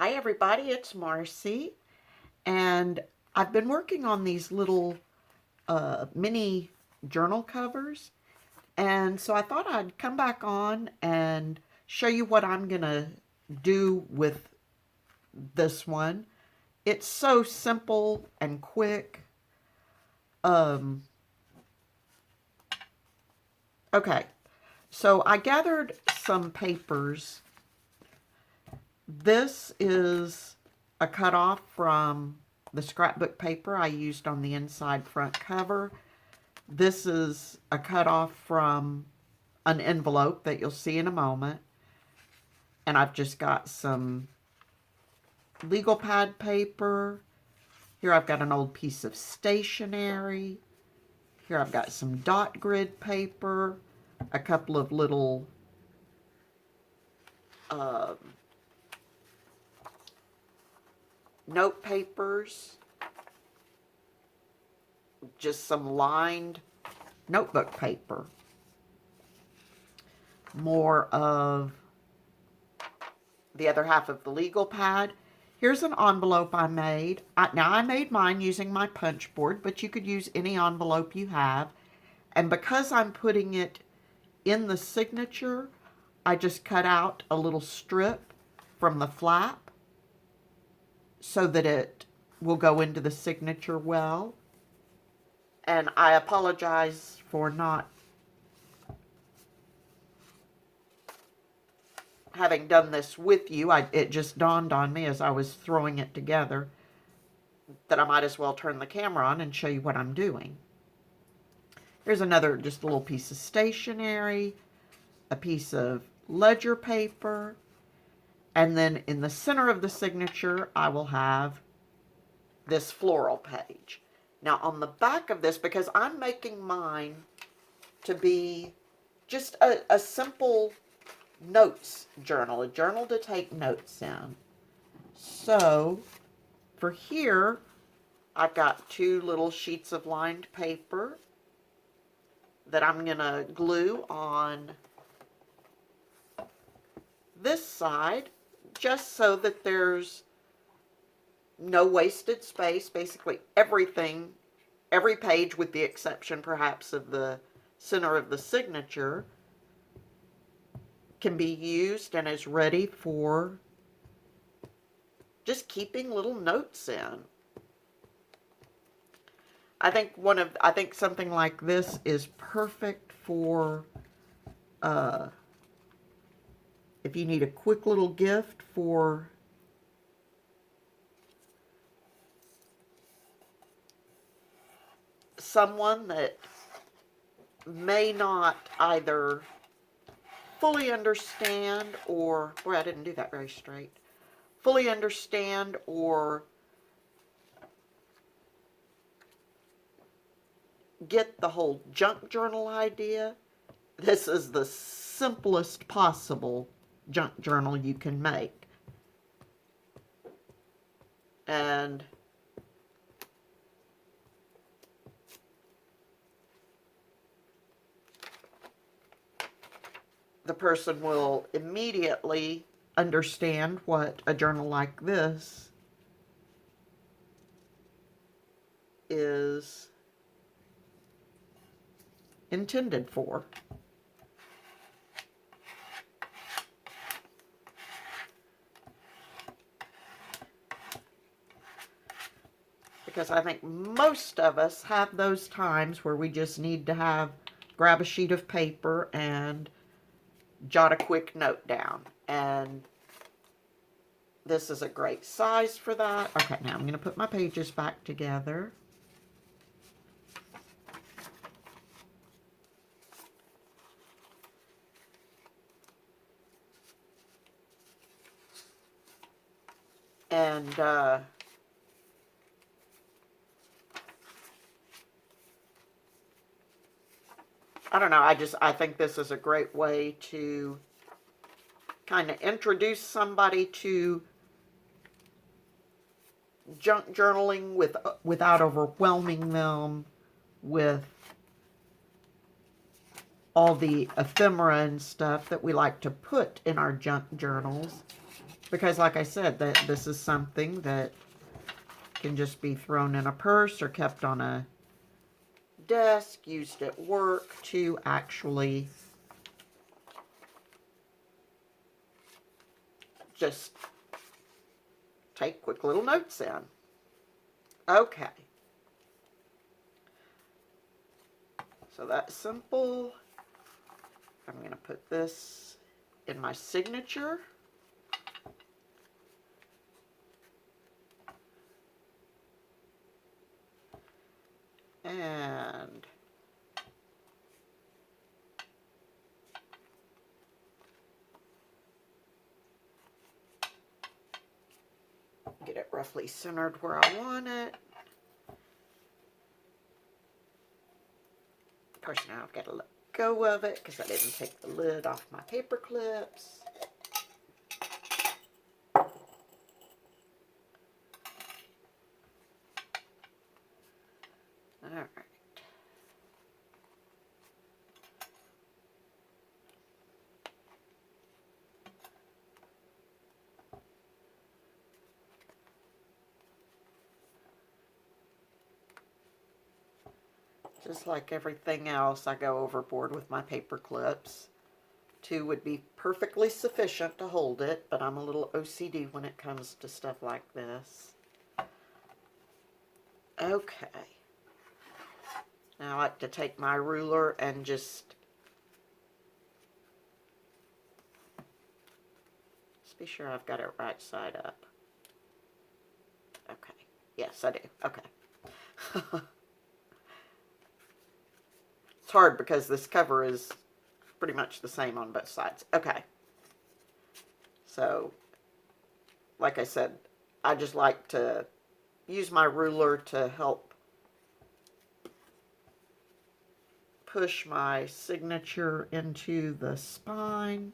Hi everybody, it's Marcy, and I've been working on these little mini journal covers, and so I thought I'd come back on and show you what I'm gonna do with this one. It's so simple and quick. Um, okay, so I gathered some papers. This is a cutoff from the scrapbook paper I used on the inside front cover. This is a cutoff from an envelope that you'll see in a moment. And I've just got some legal pad paper. Here I've got an old piece of stationery. Here I've got some dot grid paper, a couple of little note papers, just some lined notebook paper, more of the other half of the legal pad. Here's an envelope I made. Now I made mine using my punch board, but you could use any envelope you have. And because I'm putting it in the signature, I just cut out a little strip from the flap so that it will go into the signature well. And I apologize for not having done this with you. It just dawned on me as I was throwing it together that I might as well turn the camera on and show you what I'm doing. Here's another, just a little piece of stationery, a piece of ledger paper, and then in the center of the signature, I will have this floral page. Now on the back of this, because I'm making mine to be just a simple notes journal, a journal to take notes in. So for here, I've got two little sheets of lined paper that I'm going to glue on this side, just so that there's no wasted space. Basically everything, every page with the exception perhaps of the center of the signature, can be used and is ready for just keeping little notes in. I think something like this is perfect for if you need a quick little gift for someone that may not either fully understand or, boy, I didn't do that very straight, fully understand or get the whole junk journal idea. This is the simplest possible junk journal you can make. And the person will immediately understand what a journal like this is intended for. Because I think most of us have those times where we just need to grab a sheet of paper and jot a quick note down. And this is a great size for that. Okay, now I'm going to put my pages back together. And I don't know, I think this is a great way to kind of introduce somebody to junk journaling without overwhelming them with all the ephemera and stuff that we like to put in our junk journals. Because like I said, that this is something that can just be thrown in a purse or kept on a desk, used at work to actually just take quick little notes in. Okay. So that's simple. I'm going to put this in my signature. And get it roughly centered where I want it. Of course, now I've got to let go of it because I didn't take the lid off my paper clips. All right. Just like everything else, I go overboard with my paper clips. 2 would be perfectly sufficient to hold it, but I'm a little OCD when it comes to stuff like this. Okay. Now I like to take my ruler and just be sure I've got it right side up. Okay. Yes, I do. Okay. It's hard because this cover is pretty much the same on both sides. Okay. So, like I said, I just like to use my ruler to help push my signature into the spine.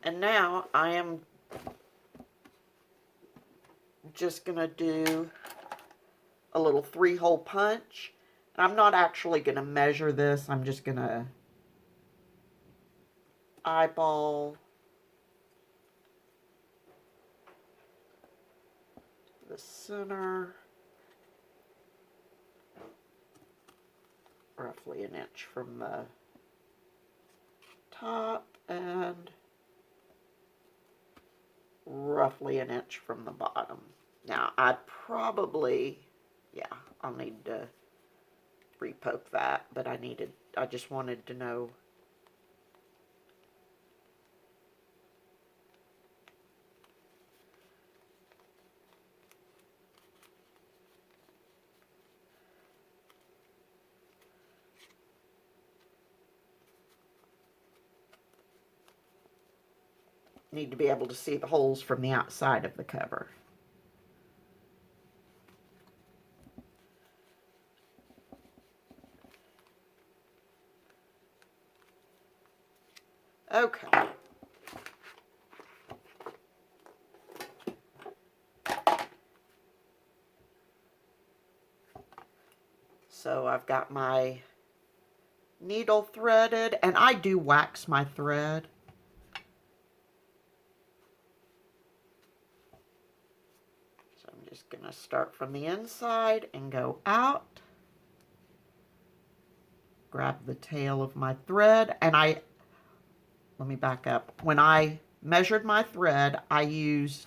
And now I am just going to do a little 3-hole punch. I'm not actually going to measure this. I'm just going to eyeball the center, roughly an inch from the top, and roughly an inch from the bottom. Now, I probably, yeah, I'll need to repoke that, but I just wanted to know. Need to be able to see the holes from the outside of the cover. Okay. So I've got my needle threaded, and I do wax my thread. So I'm just going to start from the inside and go out. Grab the tail of my thread, and let me back up. When I measured my thread, I used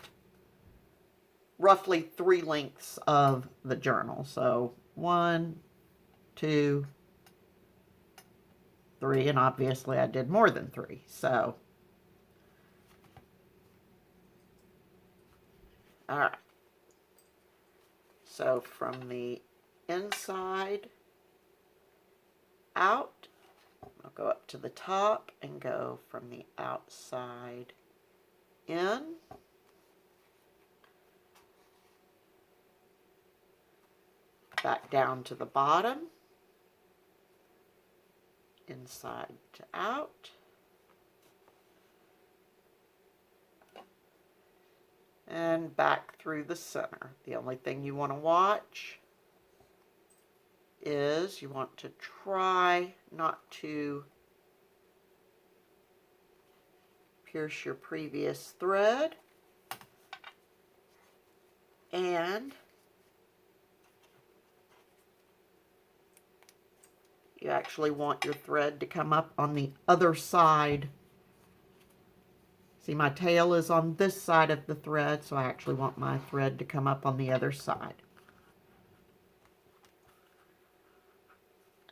roughly 3 lengths of the journal. So 1, 2, 3, and obviously I did more than 3. So, all right. So from the inside out, I'll go up to the top and go from the outside in. Back down to the bottom. Inside to out. And back through the center. The only thing you want to watch is you want to try not to pierce your previous thread, and you actually want your thread to come up on the other side. See, my tail is on this side of the thread, so I actually want my thread to come up on the other side.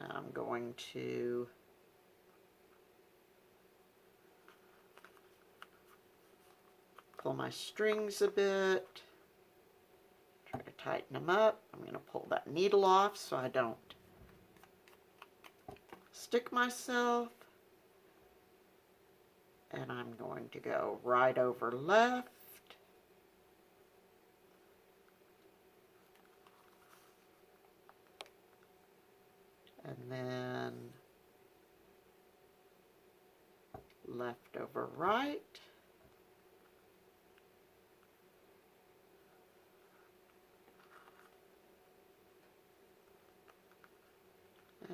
I'm going to pull my strings a bit, try to tighten them up. I'm going to pull that needle off so I don't stick myself. And I'm going to go right over left. And then left over right.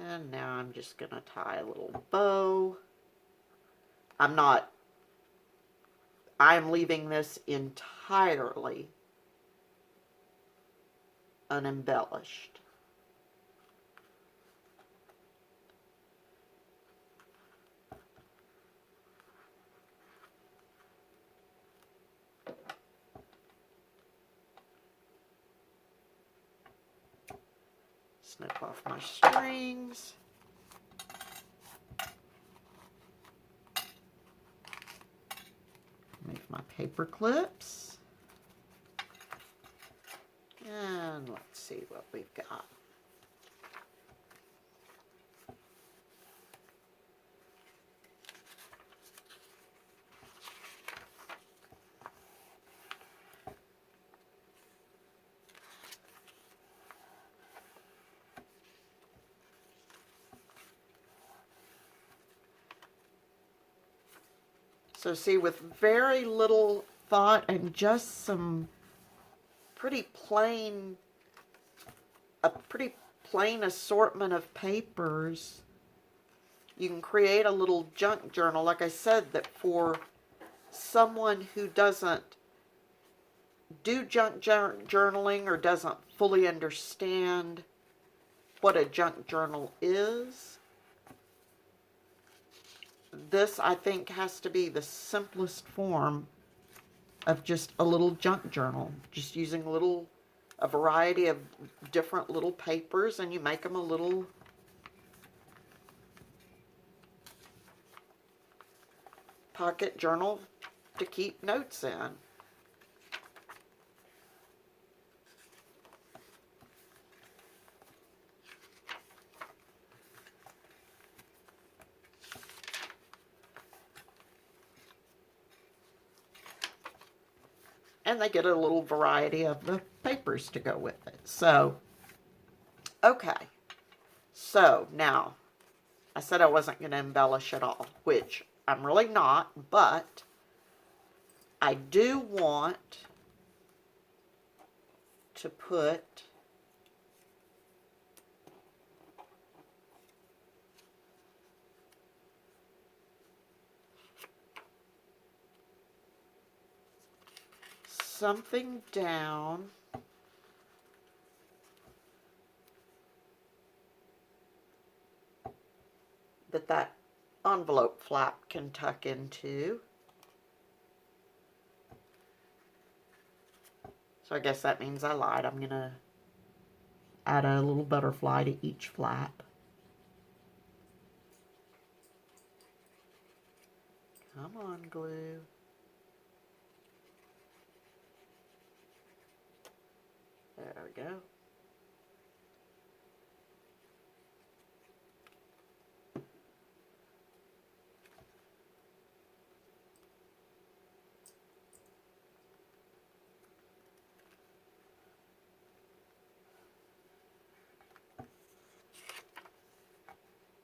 And now I'm just going to tie a little bow. I'm leaving this entirely unembellished. Snip off my strings. Make my paper clips. And let's see what we've got. So see, with very little thought and just some a pretty plain assortment of papers, you can create a little junk journal, like I said, that for someone who doesn't do junk journaling or doesn't fully understand what a junk journal is, this, I think, has to be the simplest form of just a little junk journal. Just using a variety of different little papers, and you make them a little pocket journal to keep notes in. And they get a little variety of the papers to go with it. So, okay. So, now, I said I wasn't going to embellish at all, which I'm really not, but I do want to put something down that envelope flap can tuck into. So I guess that means I lied. I'm going to add a little butterfly to each flap. Come on, glue. There we go.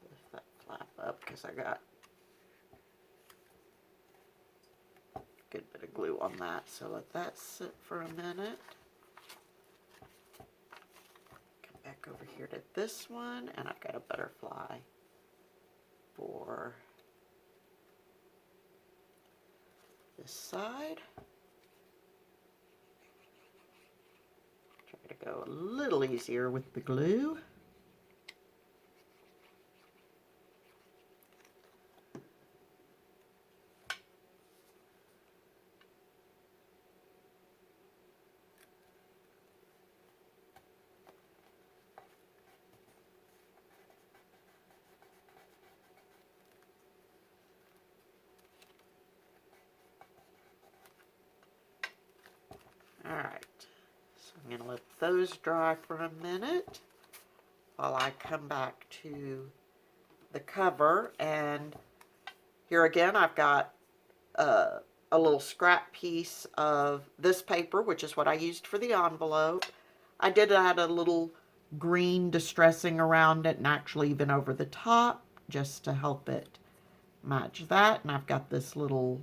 Lift that flap up because I got a good bit of glue on that. So let that sit for a minute. Come back over here to this one, and I've got a butterfly for this side. Try to go a little easier with the glue. Alright, so I'm going to let those dry for a minute while I come back to the cover. And here again I've got a little scrap piece of this paper, which is what I used for the envelope. I did add a little green distressing around it and actually even over the top just to help it match that. And I've got this little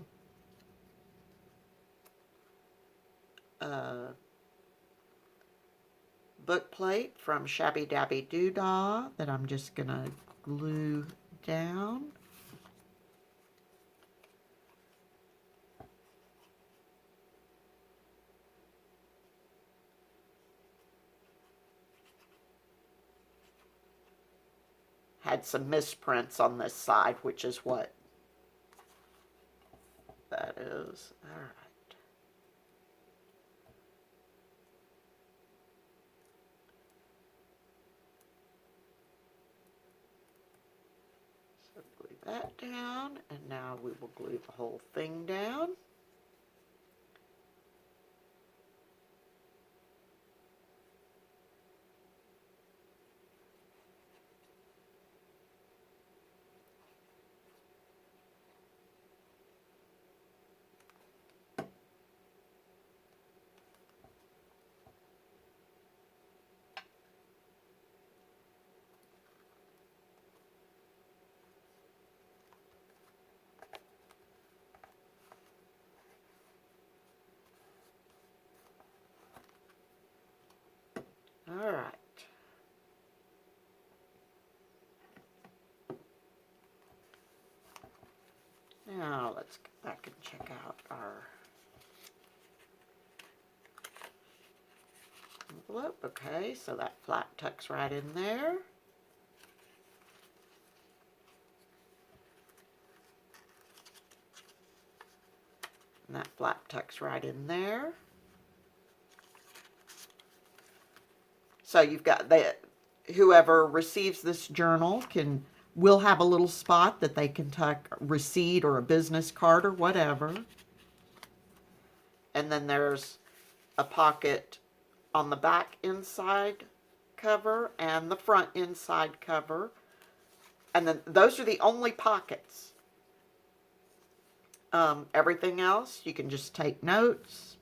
book plate from Shabby Dabby Doodah that I'm just going to glue down. Had some misprints on this side, which is what that is. All right. So glue that down, and now we will glue the whole thing down. All right. Now let's get back and check out our envelope. Okay, so that flat tucks right in there. And that flat tucks right in there. So you've got that, whoever receives this journal will have a little spot that they can tuck a receipt or a business card or whatever. And then there's a pocket on the back inside cover and the front inside cover. And then those are the only pockets. Everything else, you can just take notes.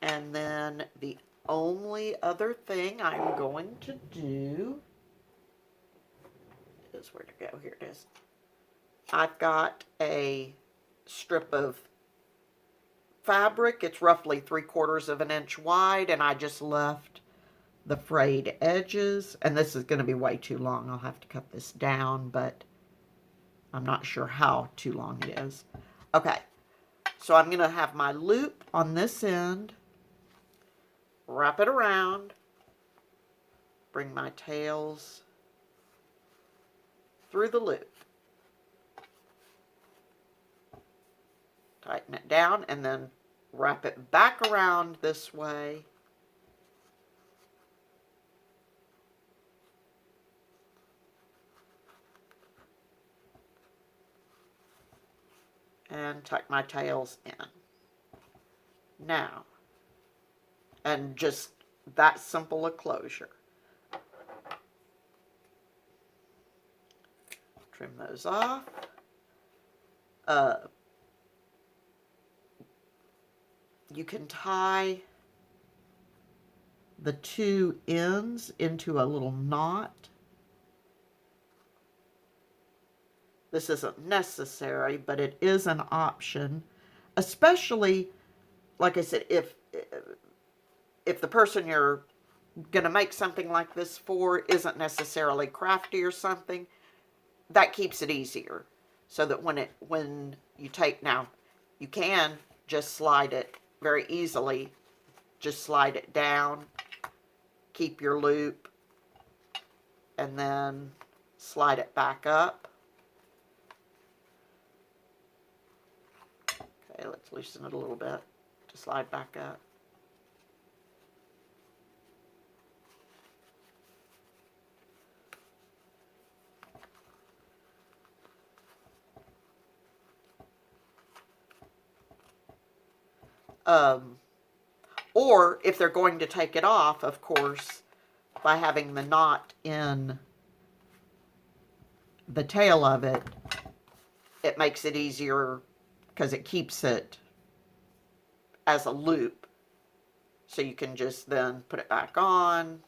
And then the only other thing I'm going to do is, where to go? Here it is. I've got a strip of fabric. It's roughly 3/4 of an inch wide, and I just left the frayed edges. And this is going to be way too long. I'll have to cut this down, but I'm not sure how too long it is. Okay, so I'm going to have my loop on this end, wrap it around, bring my tails through the loop, tighten it down, and then wrap it back around this way. And tuck my tails in. Now, and just that simple a closure. Trim those off. You can tie the two ends into a little knot. This isn't necessary, but it is an option, especially, like I said, if the person you're going to make something like this for isn't necessarily crafty or something, that keeps it easier. so that when you take, now you can just slide it very easily, just slide it down, keep your loop, and then slide it back up. Okay, let's loosen it a little bit to slide back up. Or if they're going to take it off, of course, by having the knot in the tail of it, it makes it easier because it keeps it as a loop. So you can just then put it back on.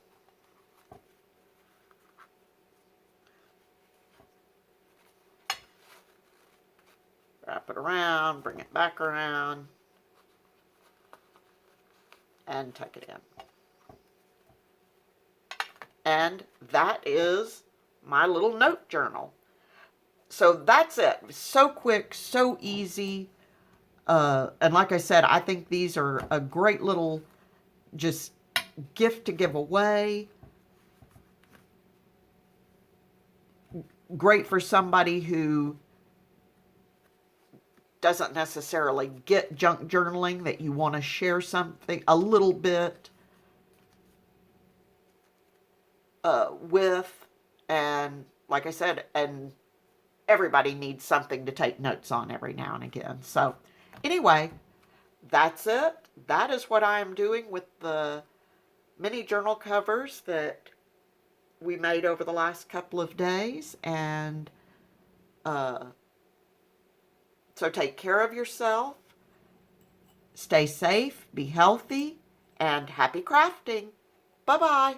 Wrap it around, bring it back around, and tuck it in. And that is my little note journal. So that's it. So quick, so easy. And like I said, I think these are a great little just gift to give away. Great for somebody who doesn't necessarily get junk journaling, that you want to share something a little bit with. And like I said, and everybody needs something to take notes on every now and again. So anyway, that's it. That is what I am doing with the mini journal covers that we made over the last couple of days. And so take care of yourself, stay safe, be healthy, and happy crafting. Bye-bye.